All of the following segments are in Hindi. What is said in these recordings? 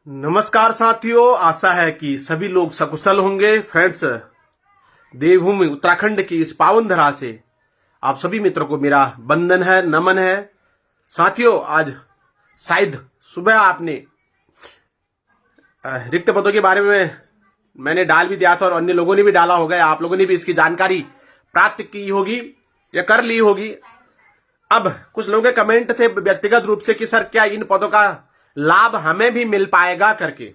नमस्कार साथियों, आशा है कि सभी लोग सकुशल होंगे। फ्रेंड्स, देवभूमि उत्तराखंड की इस पावन धरा से आप सभी मित्रों को मेरा वंदन है, नमन है। साथियों, आज शायद सुबह आपने रिक्त पदों के बारे में मैंने डाल भी दिया था और अन्य लोगों ने भी डाला होगा, आप लोगों ने भी इसकी जानकारी प्राप्त की होगी या कर ली होगी। अब कुछ लोगों के कमेंट थे व्यक्तिगत रूप से कि सर क्या इन पदों का लाभ हमें भी मिल पाएगा करके,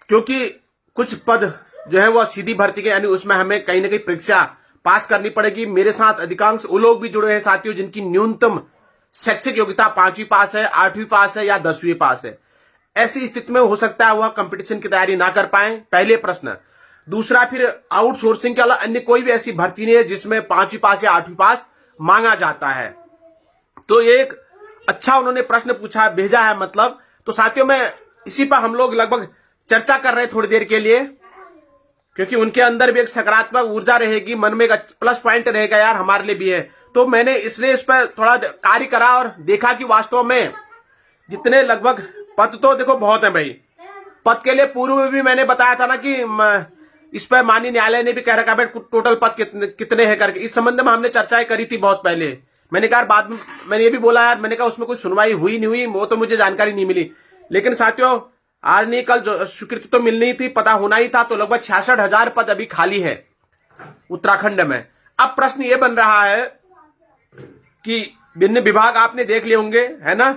क्योंकि कुछ पद जो है वो सीधी भर्ती के, यानी उसमें हमें कहीं ना कहीं परीक्षा पास करनी पड़ेगी। मेरे साथ अधिकांश वो लोग भी जुड़े हैं साथियों जिनकी न्यूनतम शैक्षिक योग्यता 5वीं पास है, 8वीं पास है या 10वीं पास है। ऐसी स्थिति में हो सकता है वह कंपटीशन की तैयारी ना कर पाए, पहले प्रश्न। दूसरा, फिर आउटसोर्सिंग के अलावा अन्य कोई भी ऐसी भर्ती नहीं है जिसमें 5वीं पास या 8वीं पास मांगा जाता है। तो एक अच्छा उन्होंने प्रश्न पूछा, भेजा है मतलब। तो साथियों, मैं इसी पर हम लोग लगभग चर्चा कर रहे हैं थोड़ी देर के लिए, क्योंकि उनके अंदर भी एक सकारात्मक ऊर्जा रहेगी, मन में एक प्लस पॉइंट रहेगा, यार हमारे लिए भी है। तो मैंने इसलिए इस पर थोड़ा कार्य करा और देखा कि वास्तव में जितने लगभग पद तो देखो बहुत है भाई। पद के लिए पूर्व में भी मैंने बताया था ना कि इस पर माननीय न्यायालय ने भी कह रखा है टोटल पद कितने हैं करके। इस संबंध में हमने चर्चाएं करी थी बहुत पहले। मैंने कहा बाद में मैंने ये भी बोला यार, मैंने कहा उसमें कोई सुनवाई हुई नहीं हुई, वो तो मुझे जानकारी नहीं मिली। लेकिन साथियों, आज नहीं कल जो स्वीकृति तो मिलनी थी, पता होना ही था। तो लगभग 66,000 पद अभी खाली है उत्तराखंड में। अब प्रश्न ये बन रहा है कि भिन्न विभाग आपने देख लिए होंगे, है ना।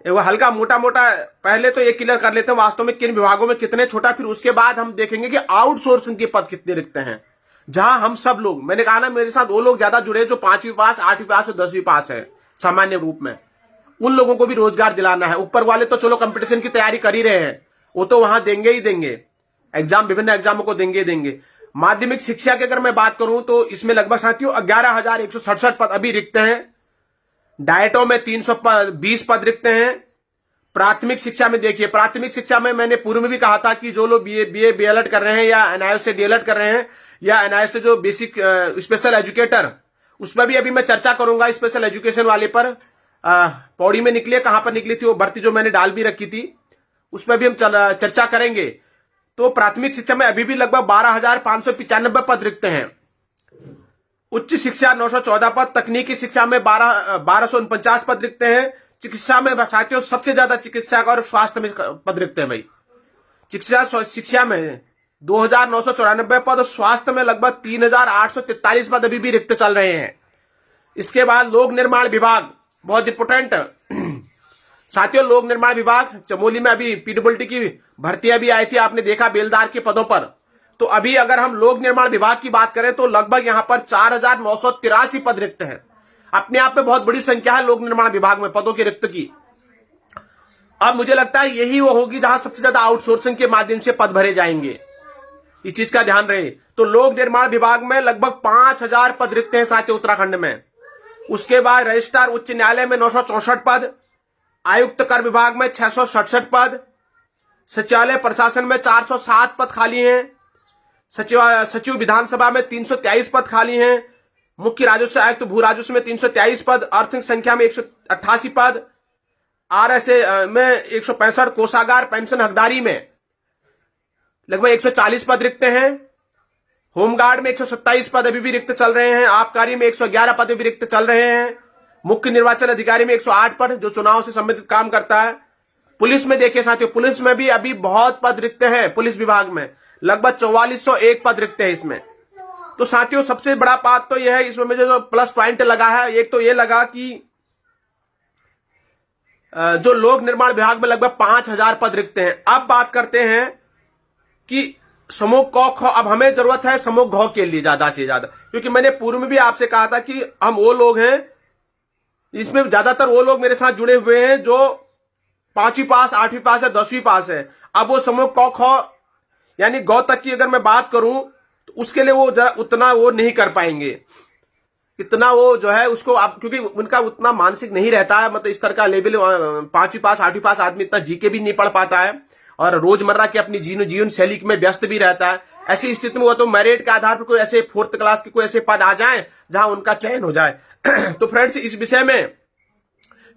वो हल्का मोटा मोटा पहले तो ये क्लियर कर लेते हैं वास्तव में किन विभागों में कितने, छोटा फिर उसके बाद हम देखेंगे कि आउटसोर्सिंग के पद कितने रिक्त हैं, जहां हम सब लोग, मैंने कहा ना मेरे साथ वो लोग ज्यादा जुड़े जो 5वीं पास, 8वीं पास और 10वीं पास है सामान्य रूप में। उन लोगों को भी रोजगार दिलाना है। ऊपर वाले तो चलो कंपटीशन की तैयारी कर ही रहे हैं, वो तो वहां देंगे ही देंगे एग्जाम, विभिन्न एग्जामों को देंगे ही देंगे। माध्यमिक शिक्षा की अगर मैं बात करूं तो इसमें लगभग साथियों 11,167 पद अभी रिक्त हैं। डायटों में 320 पद रिक्त हैं। प्राथमिक शिक्षा में देखिए, प्राथमिक शिक्षा में मैंने पूर्व में भी कहा था कि जो लोग बीए बीएलएड कर रहे हैं या एनआईओ से डीएलएड कर रहे हैं या एनआईओ से जो बेसिक स्पेशल एजुकेटर, उसमें भी अभी मैं चर्चा करूंगा स्पेशल एजुकेशन वाले पर। पौड़ी में निकली, कहां पर निकली थी वो भर्ती जो मैंने डाल भी रखी थी, उसमें भी हम चर्चा करेंगे। तो प्राथमिक शिक्षा में अभी भी लगभग 12,595 पद रिक्त हैं। उच्च शिक्षा 914 पद, तकनीकी शिक्षा में 1249 पद रिक्त हैं। चिकित्सा में साथियों सबसे ज्यादा चिकित्सा और स्वास्थ्य में पद रिक्त हैं भाई। चिकित्सा शिक्षा में 2,994 पद, स्वास्थ्य में लगभग 3,843 पद अभी भी रिक्त चल रहे हैं। इसके बाद लोक निर्माण विभाग, बहुत इंपोर्टेंट साथियों, लोक निर्माण विभाग चमोली में अभी पीडब्ल्यूडी की भर्ती अभी आई थी, आपने देखा बेलदार के पदों पर। तो अभी अगर हम लोक निर्माण विभाग की बात करें तो लगभग यहां पर 4,983 पद रिक्त हैं। अपने आप में बहुत बड़ी संख्या है लोक निर्माण विभाग में पदों की रिक्त की। अब मुझे लगता है यही वो होगी जहां सबसे ज्यादा आउटसोर्सिंग के माध्यम से पद भरे जाएंगे, इस चीज का ध्यान रहे। तो लोक निर्माण विभाग में लगभग 5,000 पद रिक्त हैं साथियों उत्तराखंड में। उसके बाद रजिस्ट्रार उच्च न्यायालय में 964 पद, आयुक्त कर विभाग में 667 पद, सचिवालय प्रशासन में 407 पद खाली हैं, सचिव विधानसभा में 323 पद खाली हैं, मुख्य राजस्व आयुक्त भू राजस्व में 323 पद, आर्थिक संख्या में 188 पद, आरएसए में 165, कोषागार पेंशन हकदारी में लगभग 140 पद रिक्त हैं। होमगार्ड में 127 पद अभी भी रिक्त चल रहे हैं। आबकारी में 111 पद भी रिक्त चल रहे हैं। मुख्य निर्वाचन अधिकारी में 108 पद जो चुनाव से संबंधित काम करता है। पुलिस में देखिए साथियों, पुलिस में भी अभी बहुत पद रिक्त हैं। पुलिस विभाग में लगभग 4401 पद रिक्त है इसमें। तो साथियों सबसे बड़ा बात तो यह है, इसमें मुझे जो प्लस पॉइंट लगा है, एक तो ये लगा कि जो लोक निर्माण विभाग में लगभग 5,000 पद रिक्त हैं। अब बात करते हैं कि समूह क ख, अब हमें जरूरत है समूह घ के लिए ज्यादा से ज्यादा, क्योंकि मैंने पूर्व में भी आपसे कहा था कि हम वो लोग हैं, इसमें ज्यादातर वो लोग मेरे साथ जुड़े हुए हैं जो 5वीं पास, 8वीं पास या 10वीं पास है। अब वो समूह क ख यानी गौ तक की अगर मैं बात करूं तो उसके लिए वो उतना वो नहीं कर पाएंगे, इतना वो जो है उसको आप, क्योंकि उनका उतना मानसिक नहीं रहता है, मतलब इस तरह का लेवल 5वीं पास 8वीं पास आदमी इतना जीके भी नहीं पढ़ पाता है और रोजमर्रा की अपनी जीवन शैली में व्यस्त भी रहता है। ऐसी स्थिति में वो तो मेरिट के आधार पर कोई ऐसे 4th क्लास के कोई ऐसे पद आ जाए जहां उनका चयन हो जाए। तो फ्रेंड्स, इस विषय में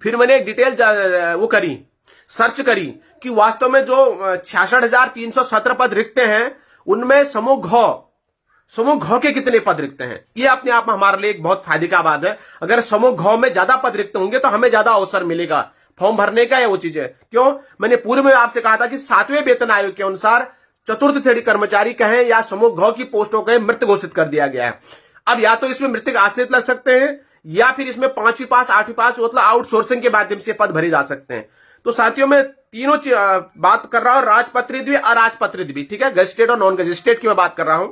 फिर मैंने एक डिटेल वो करी सर्च करी कि वास्तव में जो 66,317 पद रिक्त हैं उनमें समूह घ के कितने पद रिक्त हैं। ये अपने आप में हमारे लिए एक बहुत फायदे का बात है। अगर समूह घ में ज्यादा पद रिक्त होंगे तो हमें ज्यादा अवसर मिलेगा फॉर्म भरने का, या वो चीज है। क्यों? मैंने पूर्व में आपसे कहा था कि 7वें वेतन आयोग के अनुसार चतुर्थ श्रेणी कर्मचारी कहें या समूह घ की पोस्टों कहें मृत घोषित कर दिया गया है। अब या तो इसमें मृतक आश्रित लग सकते हैं या फिर इसमें 5वीं पास 8वीं पास मतलब आउटसोर्सिंग के माध्यम से पद भरे जा सकते हैं। तो साथियों मैं तीनों बात कर रहा हूं, राजपत्रित भी अराजपत्रित भी, ठीक है, गजेटेड और नॉन गजेटेड की मैं बात कर रहा हूं।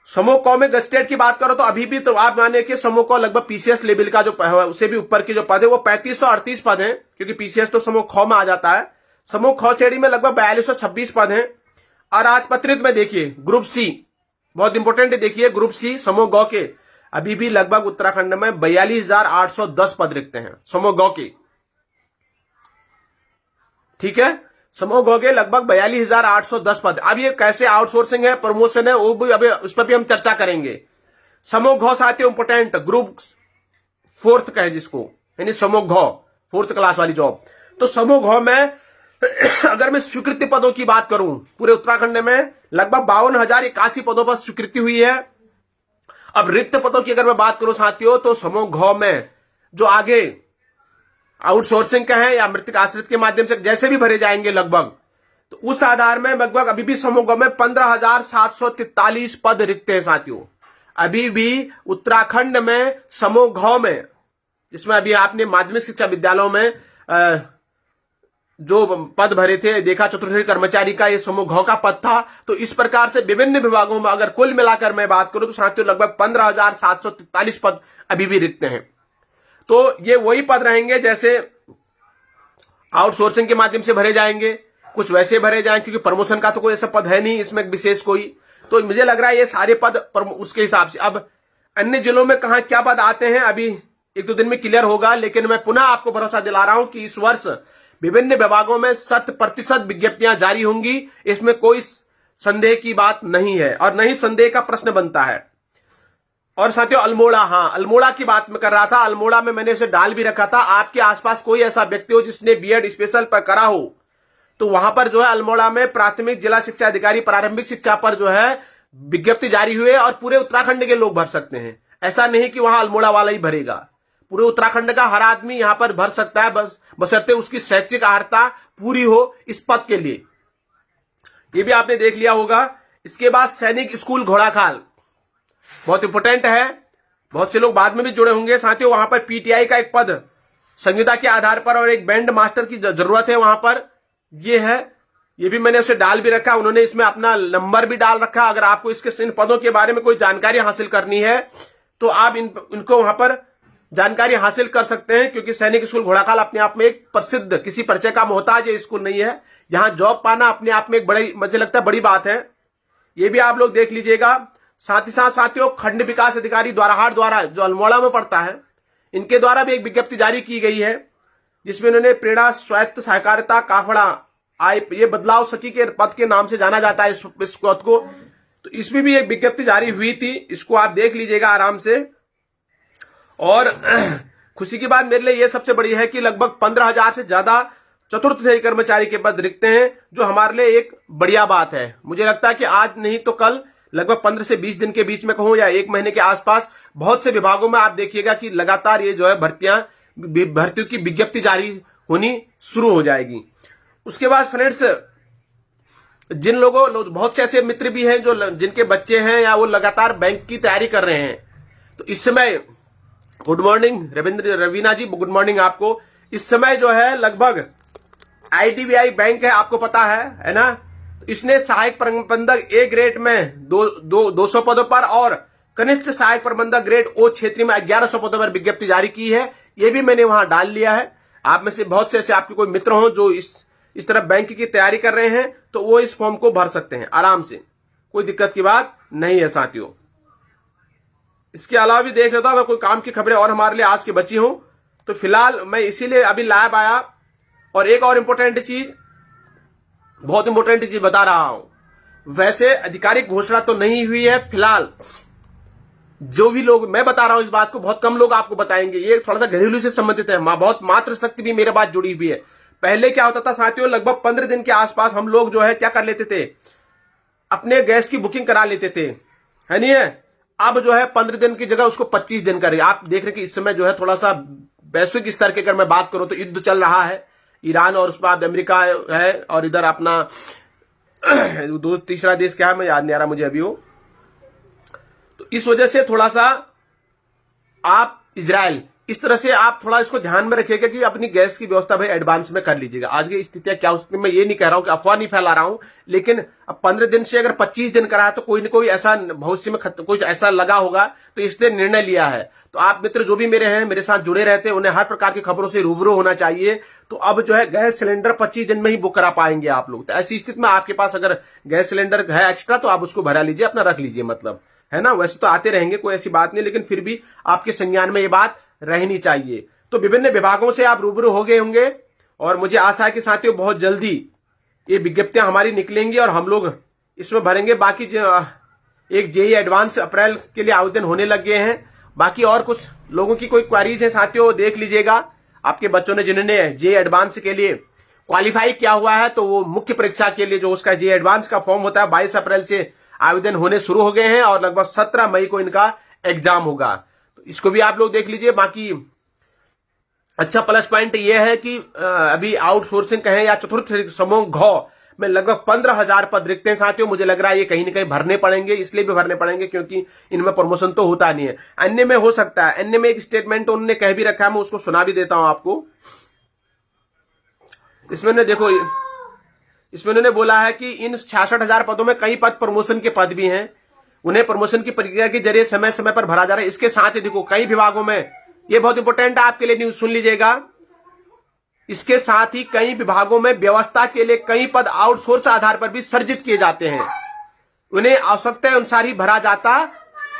समूह क में गजेटेड की बात करो तो अभी भी तो आप माने कि समूह क लगभग पीसीएस लेवल का जो उसे भी ऊपर के जो पद है वो 3538 पद है, क्योंकि पीसीएस तो समूह ख में आ जाता है। समूह ख श्रेणी में लगभग 4226 पद है। अराजपत्रित में देखिए ग्रुप सी, बहुत इंपॉर्टेंट है, देखिए ग्रुप सी समूह ग के अभी भी लगभग उत्तराखंड में 42,810 पद रिक्त हैं समूह ग के, ठीक है, समूह ग के लगभग 42,810 पद। अब ये कैसे आउटसोर्सिंग है, प्रमोशन है, वो भी अभी उस पर भी हम चर्चा करेंगे। समूह घ साथियों इंपोर्टेंट, ग्रुप 4th कहे जिसको, यानी समूह घ 4th क्लास वाली जॉब। तो समूह घ में अगर मैं स्वीकृति पदों की बात करूं पूरे उत्तराखंड में लगभग 52,081 पदों पर स्वीकृति हुई है। अब रिक्त पदों की अगर मैं बात करूं साथियों तो समूह घ में जो आगे आउटसोर्सिंग का है या मृतक आश्रित के माध्यम से जैसे भी भरे जाएंगे लगभग, तो उस आधार में लगभग अभी भी समूह में 15,743 पद रिक्त हैं साथियों। अभी भी उत्तराखंड में समूह घ में, जिसमें अभी आपने माध्यमिक शिक्षा विद्यालयों में जो पद भरे थे देखा, चतुर्थ श्रेणी कर्मचारी का ये समूह घ का पद था। तो इस प्रकार से विभिन्न विभागों में अगर कुल मिलाकर मैं बात करूं तो साथियों लगभग 15,743 पद अभी भी रिक्त हैं। तो ये वही पद रहेंगे जैसे आउटसोर्सिंग के माध्यम से भरे जाएंगे, कुछ वैसे भरे जाएंगे क्योंकि प्रमोशन का तो कोई ऐसा पद है नहीं इसमें विशेष कोई। तो मुझे लग रहा है ये सारे पद उसके हिसाब से। अब अन्य जिलों में कहां क्या पद आते हैं अभी 1-2 दिन में क्लियर होगा, लेकिन मैं पुनः आपको भरोसा दिला रहा हूं कि इस वर्ष विभिन्न विभागों में 100% विज्ञप्तियां जारी होंगी, इसमें कोई संदेह की बात नहीं है और नहीं संदेह का प्रश्न बनता है। और साथियों अल्मोड़ा, हाँ अल्मोड़ा की बात मैं कर रहा था, अल्मोड़ा में मैंने उसे डाल भी रखा था। आपके आसपास कोई ऐसा व्यक्ति हो जिसने बीएड स्पेशल पर करा हो तो वहां पर जो है अल्मोड़ा में प्राथमिक जिला शिक्षा अधिकारी प्रारंभिक शिक्षा पर जो है विज्ञप्ति जारी हुई है और पूरे उत्तराखंड के लोग भर सकते हैं। ऐसा नहीं कि वहां अल्मोड़ा वाला ही भरेगा, पूरे उत्तराखंड का हर आदमी यहां पर भर सकता है, बशर्ते उसकी शैक्षिक अर्हता पूरी हो इस पद के लिए। ये भी आपने देख लिया होगा। इसके बाद सैनिक स्कूल घोड़ाखाल बहुत इंपोर्टेंट है, बहुत से लोग बाद में भी जुड़े होंगे साथियों। वहां पर पीटीआई का एक पद संविदा के आधार पर और एक बैंड मास्टर की जरूरत है वहां पर, ये है, ये भी मैंने उसे डाल भी रखा। उन्होंने इसमें अपना नंबर भी डाल रखा। अगर आपको इन पदों के बारे में कोई जानकारी हासिल करनी है तो आप इनको वहां पर जानकारी हासिल कर सकते हैं, क्योंकि सैनिक स्कूल घोड़ाखाल अपने आप में एक प्रसिद्ध, किसी परिचय का मोहताज ये स्कूल नहीं है। यहां जॉब पाना अपने आप में एक बड़ी, मुझे लगता है बड़ी बात है। ये भी आप लोग देख लीजिएगा। साथ ही साथ साथियों खंड विकास अधिकारी द्वाराहाट द्वारा जो अल्मोड़ा में पड़ता है, इनके द्वारा भी एक विज्ञप्ति जारी की गई है जिसमें इन्होंने प्रेरणा स्वायत्त सहकारिता काफड़ा ये बदलाव सखी के पद के नाम से जाना जाता है इस पद को। तो इसमें भी एक विज्ञप्ति जारी हुई थी, इसको आप देख लीजिएगा आराम से। और खुशी की बात मेरे लिए यह सबसे बड़ी है कि लगभग 15,000 से ज्यादा चतुर्थ श्रेणी कर्मचारी के पद रिक्त हैं, जो हमारे लिए एक बढ़िया बात है। मुझे लगता है कि आज नहीं तो कल लगभग 15 से 20 दिन के बीच में कहूं या 1 महीने के आसपास बहुत से विभागों में आप देखिएगा कि लगातार ये जो है भर्तियों की विज्ञप्ति जारी होनी शुरू हो जाएगी। उसके बाद फ्रेंड्स, जिन लोगों बहुत से ऐसे मित्र भी हैं जो जिनके बच्चे हैं या वो लगातार बैंक की तैयारी कर रहे हैं, तो इस समय गुड मॉर्निंग रवीना जी, गुड मॉर्निंग आपको। इस समय जो है लगभग आईडीबीआई बैंक है, आपको पता है ना, इसने सहायक प्रबंधक ए ग्रेड में 200 पदों पर और कनिष्ठ सहायक प्रबंधक ग्रेड ओ क्षेत्र में 1100 पदों पर विज्ञप्ति जारी की है। ये भी मैंने वहां डाल लिया है। आप में से बहुत से ऐसे आपके कोई मित्र हो जो इस तरह बैंक की तैयारी कर रहे हैं तो वो इस फॉर्म को भर सकते हैं आराम से, कोई दिक्कत की बात नहीं है साथियों। इसके अलावा भी देख लेता हूं अगर कोई काम की खबरें और हमारे लिए आज की बची हो तो फिलहाल मैं इसीलिए अभी लाइव आया। और एक और इंपॉर्टेंट चीज, बहुत इंपॉर्टेंट चीज बता रहा हूं, वैसे आधिकारिक घोषणा तो नहीं हुई है फिलहाल। जो भी लोग मैं बता रहा हूं इस बात को बहुत कम लोग आपको बताएंगे, ये थोड़ा सा घरेलू से संबंधित है, बहुत मात्र शक्ति भी मेरे बात जुड़ी हुई है। पहले क्या होता था साथियों, लगभग 15 दिन के आसपास हम लोग जो है क्या कर लेते थे, अपने गैस की बुकिंग करा लेते थे, है नहीं है। अब जो है 15 दिन की जगह उसको 25 दिन कर रही है। आप देख रहे हैं कि इस समय जो है थोड़ा सा वैश्विक स्तर के अगर मैं बात करूं तो युद्ध चल रहा है, ईरान और उसके बाद अमेरिका है, और इधर अपना दो तीसरा देश क्या है मैं याद नहीं आ रहा मुझे अभी वो। तो इस वजह से थोड़ा सा आप इजराइल, इस तरह से आप थोड़ा इसको ध्यान में रखिएगा कि अपनी गैस की व्यवस्था भाई एडवांस में कर लीजिएगा। आज की स्थितियां क्या हो सकती है, मैं ये नहीं कह रहा हूं कि अफवाह नहीं फैला रहा हूं, लेकिन अब 15 दिन से अगर 25 दिन करा है तो कोई ना कोई ऐसा भविष्य में कुछ ऐसा लगा होगा, तो इसने निर्णय लिया है। तो आप मित्र जो भी मेरे हैं, मेरे साथ जुड़े रहते हैं, उन्हें हर प्रकार की खबरों से रूबरू होना चाहिए। तो अब जो है गैस सिलेंडर 25 दिन में ही बुक करा पाएंगे आप लोग। तो ऐसी स्थिति में आपके पास अगर गैस सिलेंडर है एक्स्ट्रा तो आप उसको भरा लीजिए, अपना रख लीजिए, मतलब है ना। वैसे तो आते रहेंगे, कोई ऐसी बात नहीं, लेकिन फिर भी आपके संज्ञान में ये बात रहनी चाहिए। तो विभिन्न विभागों से आप रूबरू हो गए होंगे, और मुझे आशा है कि साथियों बहुत जल्दी ये विज्ञप्तियां हमारी निकलेंगी और हम लोग इसमें भरेंगे। बाकी एक जेई एडवांस अप्रैल के लिए आवेदन होने लग गए हैं। बाकी और कुछ लोगों की कोई क्वारीज है साथियों, देख लीजिएगा। आपके बच्चों ने जिन्होंने जेई एडवांस के लिए क्वालिफाई किया हुआ है, तो वो मुख्य परीक्षा के लिए जो उसका जेई एडवांस का फॉर्म होता है 22 अप्रैल से आवेदन होने शुरू हो गए हैं, और लगभग 17 मई को इनका एग्जाम होगा। तो इसको भी आप लोग देख लीजिए। बाकी अच्छा प्लस पॉइंट यह है कि अभी आउटसोर्सिंग कहें या चतुर्थ समूह घ में लगभग 15,000 पद रिक्त हैं साथियों। मुझे लग रहा है ये कहीं ना कहीं भरने पड़ेंगे, इसलिए भी भरने पड़ेंगे क्योंकि इनमें प्रमोशन तो होता नहीं है। अन्य में हो सकता है, अन्य में एक स्टेटमेंट उन्होंने कह भी रखा है, मैं उसको सुना भी देता हूं आपको। इसमें ने देखो, इसमें उन्होंने बोला है कि इन 66,000 पदों में कई पद प्रमोशन के पद भी हैं, उन्हें प्रमोशन की प्रक्रिया के जरिए समय समय पर भरा जा रहा है। इसके साथ ही देखो कई विभागों में, ये बहुत इंपॉर्टेंट है आपके लिए न्यूज, सुन लीजिएगा। इसके साथ ही कई विभागों में व्यवस्था के लिए कई पद आउटसोर्स आधार पर भी सृजित किए जाते हैं, उन्हें आवश्यकता अनुसार ही भरा जाता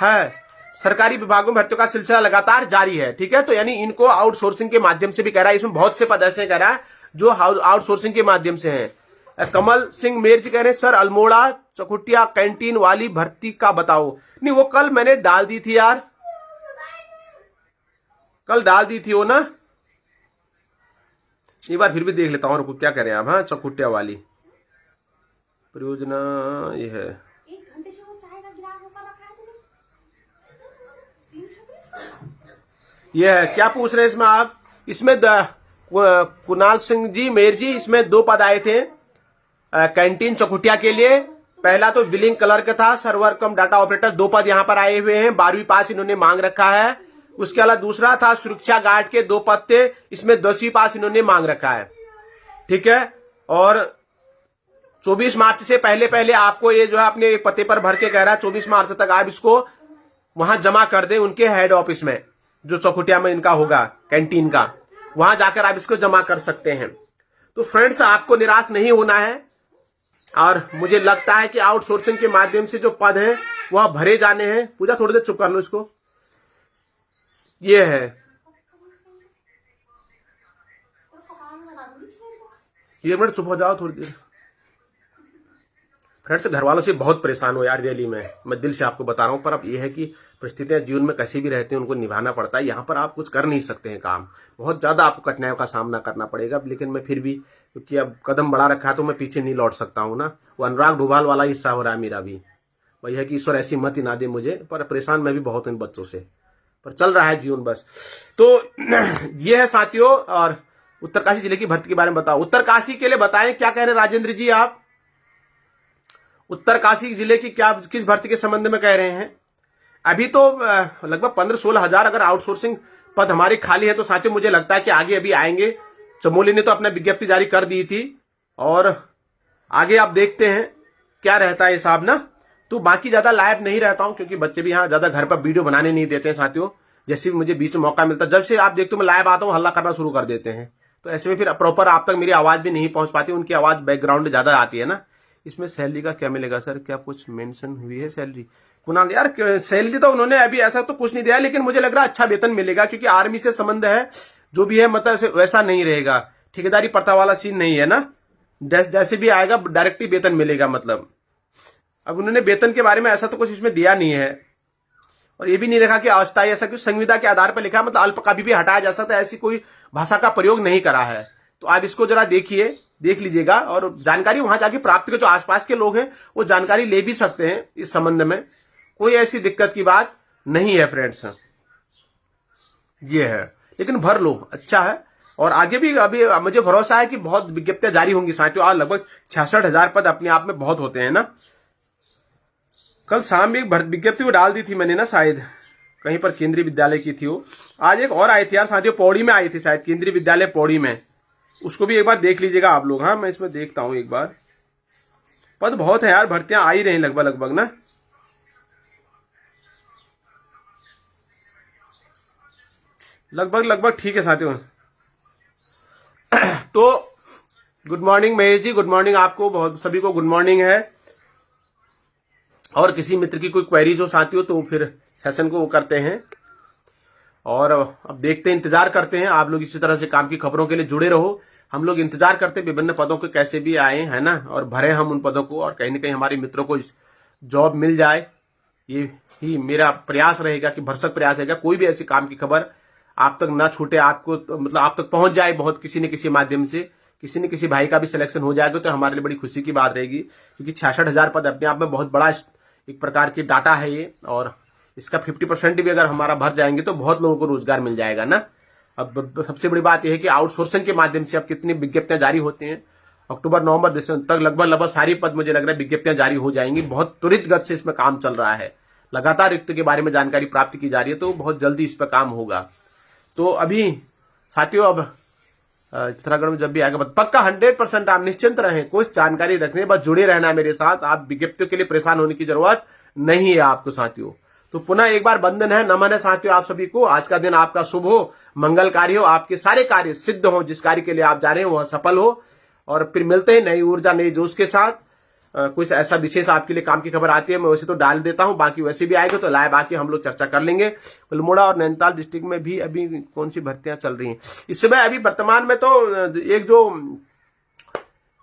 है। सरकारी विभागों में भर्तियों का सिलसिला लगातार जारी है, ठीक है। तो यानी इनको आउटसोर्सिंग के माध्यम से भी कह रहा है, इसमें बहुत से पद ऐसे कह रहा है जो आउटसोर्सिंग के माध्यम से हैं। कमल सिंह मेर जी कह रहे हैं सर अल्मोड़ा चकुटिया कैंटीन वाली भर्ती का बताओ। नहीं, वो कल मैंने डाल दी थी यार, कल डाल दी थी वो ना, एक बार फिर भी देख लेता हूँ क्या करें आप। हाँ, चकुटिया वाली परियोजना ये है। ये है, क्या पूछ रहे हैं इसमें आप? इसमें कुणाल सिंह जी मेर जी, इसमें 2 पद आए थे कैंटीन चकुटिया के लिए। पहला तो बिलिंग क्लर्क था, सर्वर कम डाटा ऑपरेटर, 2 पद यहां पर आए हुए हैं, 12वीं पास इन्होंने मांग रखा है। उसके अलावा दूसरा था सुरक्षा गार्ड के 2 पद थे, इसमें 10वीं पास इन्होंने मांग रखा है, ठीक है। और 24 मार्च से पहले पहले आपको ये जो है अपने पते पर भर के कह रहा है 24 मार्च तक आप इसको वहां जमा कर दें, उनके हेड ऑफिस में जो चौखुटिया में इनका होगा कैंटीन का, वहां जाकर आप इसको जमा कर सकते हैं। तो फ्रेंड्स, आपको निराश नहीं होना है, और मुझे लगता है कि आउटसोर्सिंग के माध्यम से जो पद हैं वह भरे जाने हैं। पूजा थोड़ी देर चुप कर लो इसको, ये है, एक मिनट चुप हो जाओ थोड़ी देर। फ्रेंड्स, घर वालों से बहुत परेशान हो यार, रियली मैं दिल से आपको बता रहा हूं। पर अब यह है कि परिस्थितियां जीवन में कैसी भी रहती हैं, उनको निभाना पड़ता है। यहाँ पर आप कुछ कर नहीं सकते हैं काम, बहुत ज्यादा आपको कठिनाइयों का सामना करना पड़ेगा। लेकिन मैं फिर भी, क्योंकि अब कदम बढ़ा रखा है तो मैं पीछे नहीं लौट सकता हूँ ना। वो अनुराग डोभाल वाला हिस्सा हो रहा है मेरा भी, वही है कि ईश्वर ऐसी मत ही ना दे मुझे। पर परेशान मैं भी बहुत हूं इन बच्चों से, पर चल रहा है जीवन बस। तो ये है साथियों। और उत्तरकाशी जिले की भर्ती के बारे में बताओ। उत्तरकाशी के लिए बताएं, क्या कह रहे हैं राजेंद्र जी आप? उत्तरकाशी जिले की क्या, किस भर्ती के संबंध में कह रहे हैं? अभी तो लगभग 15-16 हजार अगर आउटसोर्सिंग पद हमारे खाली है, तो साथियों मुझे लगता है कि आगे अभी आएंगे। चमोली ने तो अपना विज्ञप्ति जारी कर दी थी, और आगे आप देखते हैं क्या रहता है हिसाब ना। तो बाकी ज्यादा लाइव नहीं रहता हूं, क्योंकि बच्चे भी यहाँ ज्यादा घर पर वीडियो बनाने नहीं देते हैं साथियों। जैसे भी मुझे बीच में मौका मिलता है, जब से आप देखते हो मैं लाइव आता हूँ, हल्ला करना शुरू कर देते हैं। तो ऐसे में फिर प्रॉपर आप तक मेरी आवाज भी नहीं पहुंच पाती, उनकी आवाज बैकग्राउंड ज्यादा आती है ना। इसमें सैलरी का क्या मिलेगा सर, क्या कुछ मेंशन हुई है सैलरी? कुणाल यार, सैलरी तो उन्होंने अभी ऐसा तो कुछ नहीं दिया, लेकिन मुझे लग रहा है अच्छा वेतन मिलेगा, क्योंकि आर्मी से संबंध है जो भी है, मतलब वैसा नहीं रहेगा, ठेकेदारी प्रथा वाला सीन नहीं है ना। जैसे भी आएगा डायरेक्ट ही वेतन मिलेगा। मतलब अब उन्होंने वेतन के बारे में ऐसा तो कुछ इसमें दिया नहीं है, और ये भी नहीं लिखा कि अस्थायी, ऐसा कुछ संविदा के आधार पर लिखा है, मतलब अल्प कभी भी हटाया जा सकता है, ऐसी कोई भाषा का प्रयोग नहीं करा है। तो आप इसको जरा देखिए, देख लीजिएगा और जानकारी वहां जाके प्राप्त कर, जो आसपास के लोग हैं वो जानकारी ले भी सकते हैं इस संबंध में, कोई ऐसी दिक्कत की बात नहीं है फ्रेंड्स। ये है, लेकिन भर लो, अच्छा है। और आगे भी अभी मुझे भरोसा है कि बहुत विज्ञप्तियां जारी होंगी साथियों। आज लगभग 66,000 पद अपने आप में बहुत होते हैं ना। कल शाम में एक विज्ञप्ति को डाल दी थी मैंने ना, शायद कहीं पर केंद्रीय विद्यालय की थी वो। आज एक और आई थी यार साथियों, पौड़ी में आई थी शायद, केंद्रीय विद्यालय पौड़ी में। उसको भी एक बार देख लीजिएगा आप लोग। हाँ, मैं इसमें देखता हूं एक बार। पद बहुत है यार, भर्तियां आ ही रही लगभग लगभग ना। लगभग ठीक है साथियों। तो good morning Mahesh ji, good morning आपको, बहुत सभी को गुड मॉर्निंग है। और किसी मित्र की कोई क्वेरी जो साथियों तो फिर सेशन को वो करते हैं। और अब देखते हैं, इंतजार करते हैं। आप लोग इसी तरह से काम की खबरों के लिए जुड़े रहो। हम लोग इंतजार करते हैं विभिन्न पदों के कैसे भी आए, है ना, और भरे हम उन पदों को, और कहीं ना कहीं हमारे मित्रों को जॉब मिल जाए। ये ही मेरा प्रयास रहेगा, कि भरसक प्रयास रहेगा। कोई भी ऐसी काम की खबर आप तक ना छूटे, आपको मतलब आप तक पहुंच जाए बहुत, किसी न किसी माध्यम से। किसी न किसी भाई का भी सिलेक्शन हो जाएगा तो हमारे लिए बड़ी खुशी की बात रहेगी, क्योंकि 66,000 पद अपने आप में बहुत बड़ा एक प्रकार की डाटा है ये। और इसका 50% भी अगर हमारा भर जाएंगे तो बहुत लोगों को रोजगार मिल जाएगा ना। अब सबसे बड़ी बात यह है कि आउटसोर्सिंग के माध्यम से अब कितनी विज्ञप्तियां जारी होती हैं। अक्टूबर नवंबर दिसंबर तक लगभग सारी पद मुझे लग रहा है विज्ञप्तियां जारी हो जाएंगी। बहुत त्वरित गति से इसमें काम चल रहा है। लगातार रिक्त के बारे में जानकारी प्राप्त की जा रही है, तो बहुत जल्दी इस पर काम होगा। तो अभी साथियों, अब चित्रागढ़ में जब भी आएगा पक्का 100% आप निश्चिंत रहें। कुछ जानकारी रखने, बस जुड़े रहना मेरे साथ। आप विज्ञप्तियों के लिए परेशान होने की जरूरत नहीं है आपको साथियों। तो पुनः एक बार वंदन है, नमन है साथियों आप सभी को। आज का दिन आपका शुभ हो, मंगलकारी हो, आपके सारे कार्य सिद्ध हो, जिस कार्य के लिए आप जा रहे हैं वह सफल हो। और फिर मिलते हैं नई ऊर्जा नई जोश के साथ। कुछ ऐसा विशेष आपके लिए काम की खबर आती है मैं वैसे तो डाल देता हूं, बाकी वैसे भी आएगा तो लाइव आके हम लोग चर्चा कर लेंगे। अल्मोड़ा और नैनीताल डिस्ट्रिक्ट में भी अभी कौन सी भर्तियां चल रही हैं इस समय। अभी वर्तमान में तो एक जो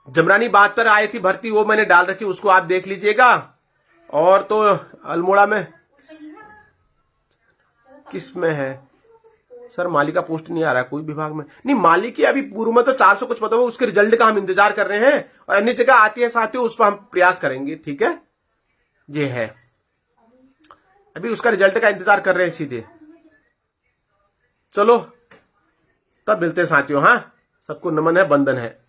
जमरानी बात पर आई थी भर्ती, वो मैंने डाल रखी, उसको आप देख लीजिएगा। और तो अल्मोड़ा में किस में है सर, माली का पोस्ट नहीं आ रहा है कोई विभाग में। नहीं, माली की अभी पूर्व में तो 400 कुछ पदों में, उसके रिजल्ट का हम इंतजार कर रहे हैं। और अन्य जगह आती है साथियों, उस पर हम प्रयास करेंगे, ठीक है। ये है, अभी उसका रिजल्ट का इंतजार कर रहे हैं सीधे। चलो तब मिलते हैं साथियों। हाँ, सबको नमन है, बंधन है।